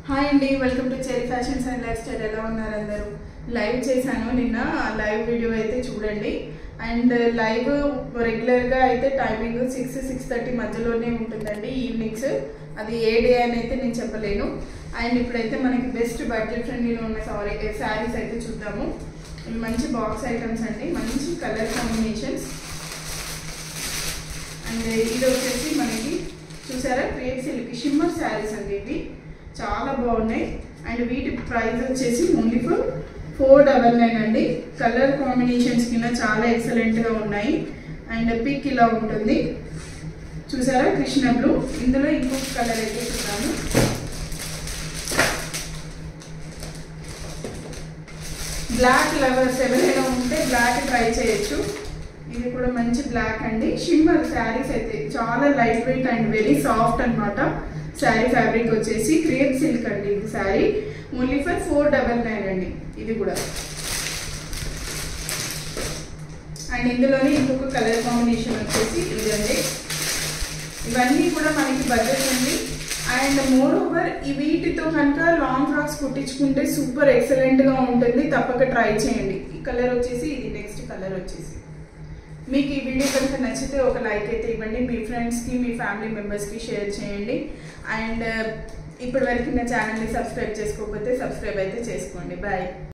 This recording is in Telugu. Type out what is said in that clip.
హాయ్ అండి, welcome to cherry fashions and life style. ఎలా ఉన్నారు అందరూ? లైవ్ చేశాను నిన్న, లైవ్ వీడియో అయితే చూడండి. అండ్ లైవ్ రెగ్యులర్గా అయితే టైమింగ్ 6-6:30 మధ్యలోనే ఉంటుందండి ఈవినింగ్స్. అది ఏ డే అని అయితే నేను చెప్పలేను. అండ్ ఇప్పుడైతే మనకి బెస్ట్ బడ్జెట్ ఫ్రెండ్లీలో ఉన్న శారీస్ అయితే చూద్దాము. ఇవి మంచి బాక్స్ ఐటమ్స్ అండి, మంచి కలర్ కాంబినేషన్స్. అండ్ ఇది వచ్చేసి మనకి చూసారా, క్రేప్ సిల్క్ షిమ్మర్ శారీస్ అండి. ఇవి చాలా బాగున్నాయి. అండ్ వీటి ప్రైస్ వచ్చేసి ఓన్లీ ఫర్ 499 అండి. కలర్ కాంబినేషన్స్ కింద చాలా ఎక్సలెంట్గా ఉన్నాయి. అండ్ పిక్ ఇలా ఉంటుంది చూసారా, కృష్ణ బ్లూ. ఇందులో ఇంకొక కలర్ అయితే చూద్దాము. బ్లాక్ లవర్స్ ఎవరైనా ఉంటే బ్లాక్ ట్రై చేయొచ్చు. ఇది కూడా మంచి బ్లాక్ అండి. షిమ్మర్ శారీస్ అయితే చాలా light weight and very soft అనమాట. శారీ ఫ్యాబ్రిక్ వచ్చేసి క్రేప్ సిల్క్ అండి. ఇది శారీ ఓన్లీ ఫర్ 499 అండి. ఇది కూడా. అండ్ ఇందులోనే ఇంకొక కలర్ కాంబినేషన్ వచ్చేసి ఇదండి. ఇవన్నీ కూడా మనకి బడ్జెట్ ఉంది. అండ్ మోర్ ఓవర్ ఈ వీటితో కనుక లాంగ్ ఫ్రాక్స్ కుట్టించుకుంటే సూపర్ ఎక్సలెంట్గా ఉంటుంది. తప్పక ట్రై చేయండి. ఈ కలర్ వచ్చేసి ఇది నెక్స్ట్ కలర్ వచ్చేసి. మీకు ఈ వీడియో కనుక నచ్చితే ఒక లైక్ అయితే ఇవ్వండి. మీ ఫ్రెండ్స్కి, మీ ఫ్యామిలీ మెంబర్స్కి షేర్ చేయండి. అండ్ ఇప్పటి వరకు నా ఛానల్ని సబ్స్క్రైబ్ చేసుకోకపోతే సబ్స్క్రైబ్ అయితే చేసుకోండి. బాయ్.